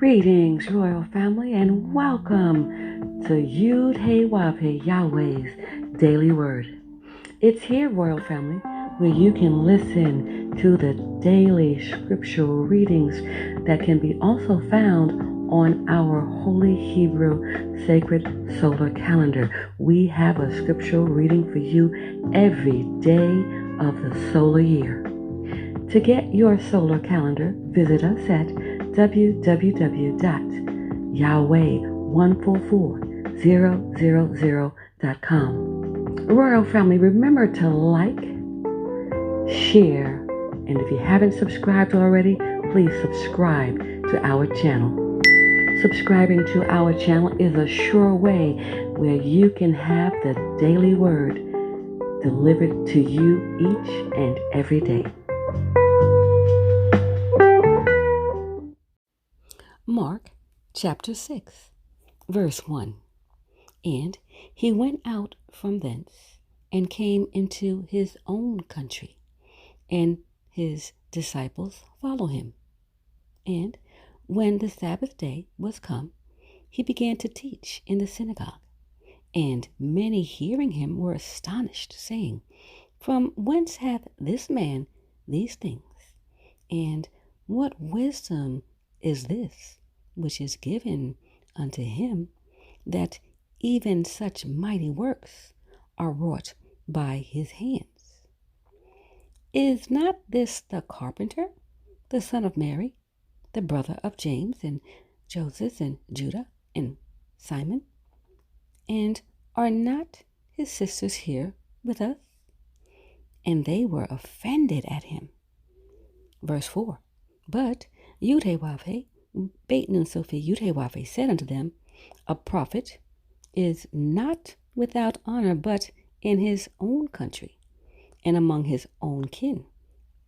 Greetings, royal family, and welcome to Yahweh's Daily Word. It's here, royal family, where you can listen to the daily scriptural readings that can be also found on our Holy Hebrew Sacred Solar Calendar. We have a scriptural reading for you every day of the solar year. To get your solar calendar, visit us at www.yahweh144000.com. Royal family, remember to like, share, and if you haven't subscribed already, please subscribe to our channel. Subscribing to our channel is a sure way where you can have the daily word delivered to you each and every day. Mark chapter 6, verse 1. And he went out from thence and came into his own country, and his disciples followed him. And when the Sabbath day was come, he began to teach in the synagogue. And many hearing him were astonished, saying, From whence hath this man these things? And what wisdom is this which is given unto him, that even such mighty works are wrought by his hands? Is not this the carpenter, the son of Mary, the brother of James and Joseph and Judah and Simon? And are not his sisters here with us? And they were offended at him. Verse 4. But Yahweh, Beit Sophia Yahweh said unto them, A prophet is not without honor, but in his own country, and among his own kin,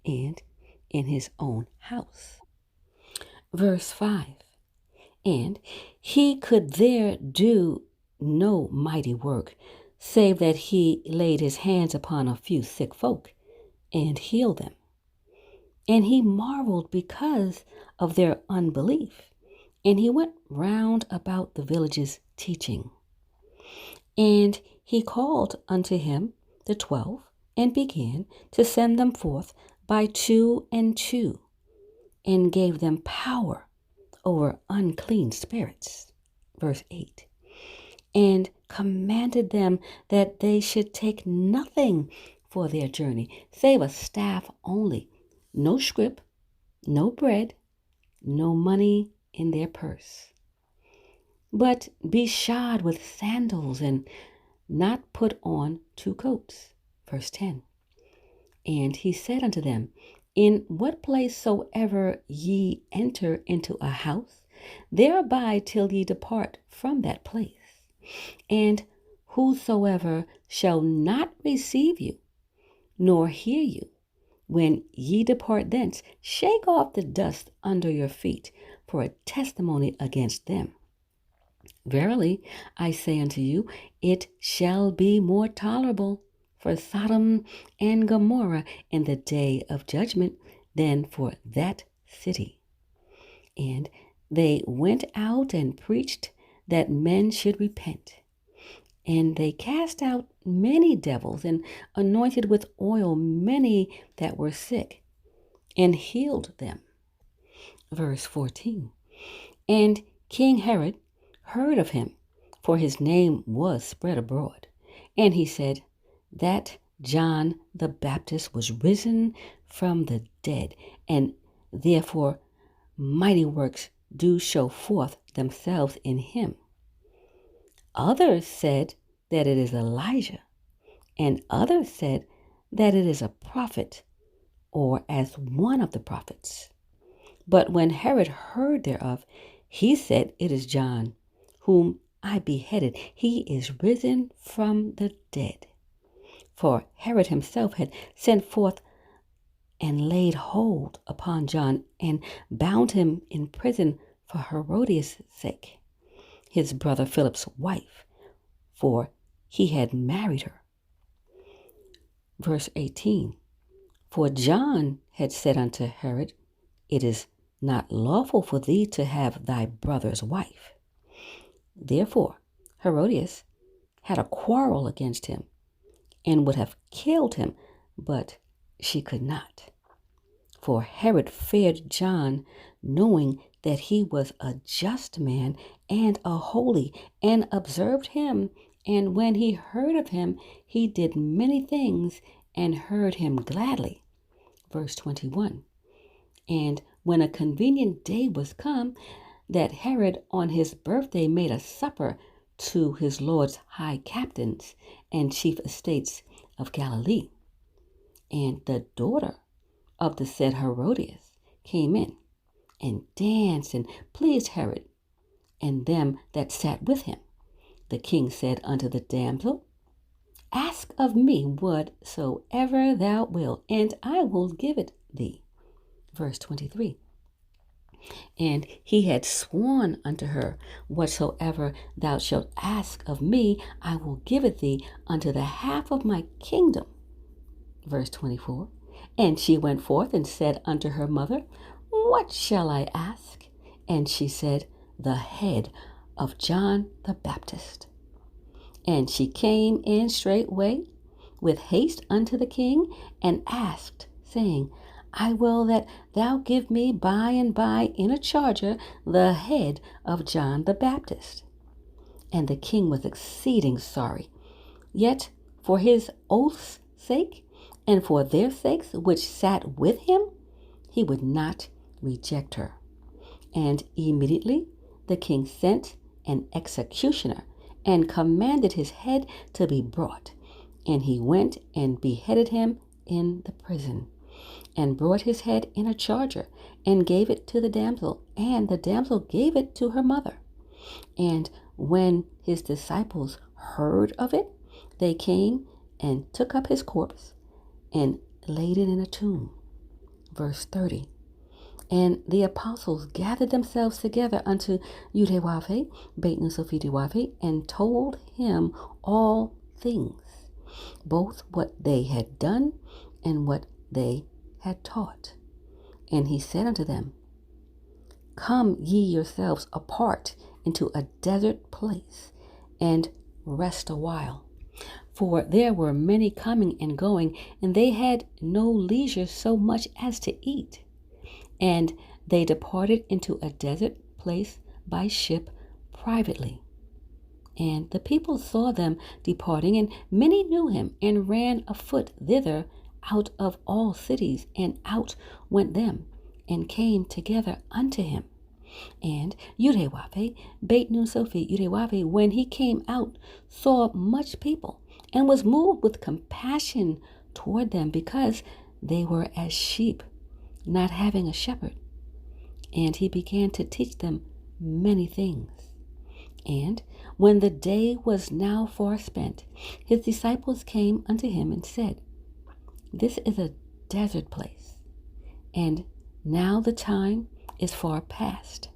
and in his own house. Verse 5. And he could there do no mighty work, save that he laid his hands upon a few sick folk, and healed them. And he marveled because of their unbelief. And he went round about the villages teaching. And he called unto him the 12, and began to send them forth by 2 and 2, and gave them power over unclean spirits. Verse 8. And commanded them that they should take nothing for their journey, save a staff only, no scrip, no bread, no money in their purse. But be shod with sandals, and not put on 2 coats. Verse 10. And he said unto them, In what place soever ye enter into a house, there abide till ye depart from that place. And whosoever shall not receive you, nor hear you, when ye depart thence, shake off the dust under your feet for a testimony against them. Verily, I say unto you, it shall be more tolerable for Sodom and Gomorrah in the day of judgment than for that city. And they went out and preached that men should repent. And they cast out many devils, and anointed with oil many that were sick, and healed them. Verse 14. And King Herod heard of him, for his name was spread abroad. And he said, that John the Baptist was risen from the dead, and therefore mighty works do show forth themselves in him. Others said that it is Elijah, and others said that it is a prophet, or as one of the prophets. But when Herod heard thereof, he said, It is John, whom I beheaded. He is risen from the dead. For Herod himself had sent forth and laid hold upon John, and bound him in prison for Herodias' sake, his brother Philip's wife, for he had married her. Verse 18. For John had said unto Herod, It is not lawful for thee to have thy brother's wife. Therefore Herodias had a quarrel against him, and would have killed him, but she could not. For Herod feared John, knowing that he was a just man and a holy, and observed him. And when he heard of him, he did many things and heard him gladly. Verse 21. And when a convenient day was come, that Herod on his birthday made a supper to his Lord's high captains and chief estates of Galilee. And the daughter of the said Herodias came in and danced and pleased Herod and them that sat with him. The king said unto the damsel, Ask of me whatsoever thou wilt, and I will give it thee. Verse 23. And he had sworn unto her, Whatsoever thou shalt ask of me, I will give it thee unto the half of my kingdom. Verse 24. And she went forth and said unto her mother, What shall I ask? And she said, The head of John the Baptist. And she came in straightway with haste unto the king, and asked, saying, I will that thou give me by and by in a charger the head of John the Baptist. And the king was exceeding sorry, yet for his oath's sake, and for their sakes which sat with him, he would not reject her. And immediately the king sent an executioner, and commanded his head to be brought. And he went and beheaded him in the prison, and brought his head in a charger, and gave it to the damsel, and the damsel gave it to her mother. And when his disciples heard of it, they came and took up his corpse, and laid it in a tomb. Verse 30. And the apostles gathered themselves together unto Yahweh, Beit Yahweh, and told him all things, both what they had done and what they had taught. And he said unto them, Come ye yourselves apart into a desert place, and rest a while. For there were many coming and going, and they had no leisure so much as to eat. And they departed into a desert place by ship privately. And the people saw them departing, and many knew him, and ran afoot thither out of all cities, and out went them, and came together unto him. And Yahweh, Beit Yahweh, when he came out, saw much people, and was moved with compassion toward them, because they were as sheep, not having a shepherd. And he began to teach them many things. And when the day was now far spent, his disciples came unto him and said, This is a desert place, and now the time is far past.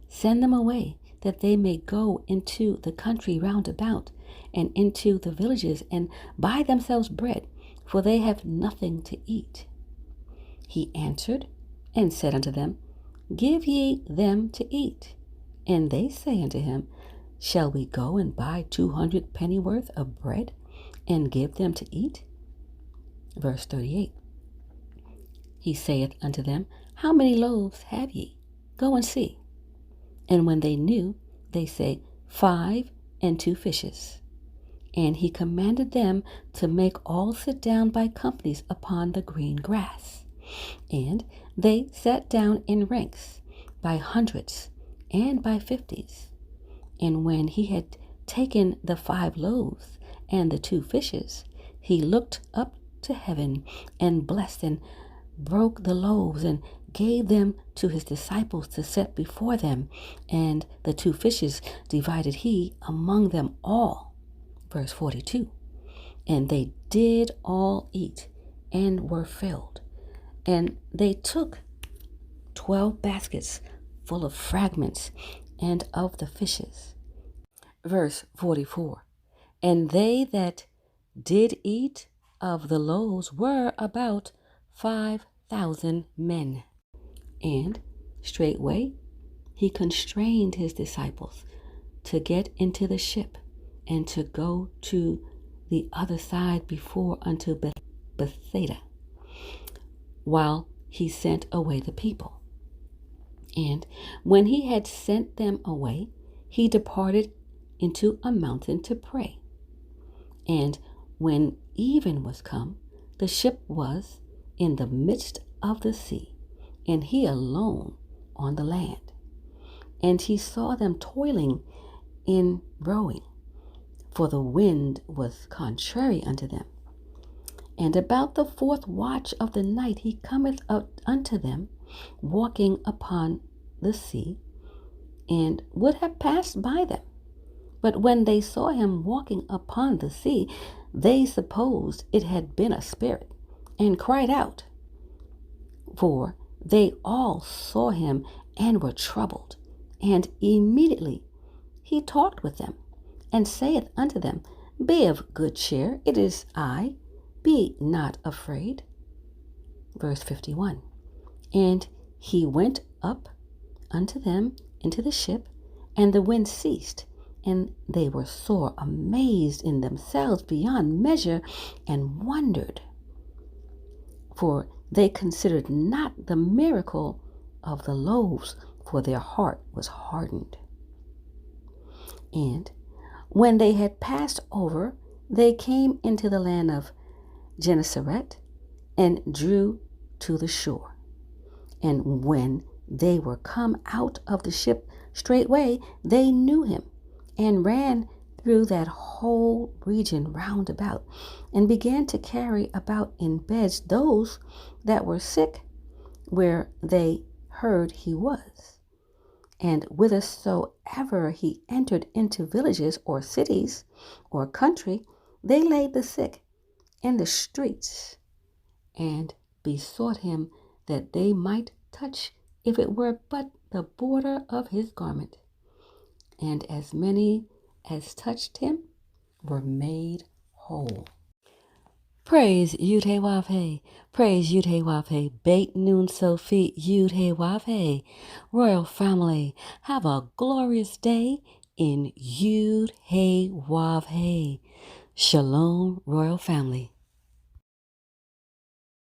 Send them away, that they may go into the country round about, and into the villages, and buy themselves bread, for they have nothing to eat. He answered and said unto them, Give ye them to eat. And they say unto him, Shall we go and buy 200 pennyworth of bread, and give them to eat? Verse 38. He saith unto them, How many loaves have ye? Go and see. And when they knew, they say, 5 and 2 fishes. And he commanded them to make all sit down by companies upon the green grass. And they sat down in ranks, by hundreds, and by 50s. And when he had taken the 5 loaves and the 2 fishes, he looked up to heaven, and blessed, and broke the loaves, and gave them to his disciples to set before them. And the 2 fishes divided he among them all. Verse 42. And they did all eat, and were filled. And they took 12 baskets full of fragments, and of the fishes. Verse 44. And they that did eat of the loaves were about 5,000 men. And straightway he constrained his disciples to get into the ship and to go to the other side before unto Bethsaida, while he sent away the people. And when he had sent them away, he departed into a mountain to pray. And when even was come, the ship was in the midst of the sea, and he alone on the land. And he saw them toiling in rowing, for the wind was contrary unto them. And about the 4th watch of the night he cometh up unto them, walking upon the sea, and would have passed by them. But when they saw him walking upon the sea, they supposed it had been a spirit, and cried out. For they all saw him and were troubled. And immediately he talked with them, and saith unto them, Be of good cheer, it is I, be not afraid. Verse 51. And he went up unto them into the ship, and the wind ceased, and they were sore amazed in themselves beyond measure, and wondered. For they considered not the miracle of the loaves, for their heart was hardened. And when they had passed over, they came into the land of Gennesaret, and drew to the shore. And when they were come out of the ship, straightway they knew him, and ran through that whole region round about, and began to carry about in beds those that were sick, where they heard he was. And whithersoever he entered into villages or cities or country, they laid the sick in the streets, and besought him that they might touch, if it were but the border of his garment. And as many as touched him were made whole. Praise Yud-Heh-Wav-Heh. Praise Yud-Heh-Wav-Heh. Beit Nun Sophie Yud-Heh-Wav-Heh. Royal family, have a glorious day in Yud-Heh-Wav-Heh. Shalom, royal family.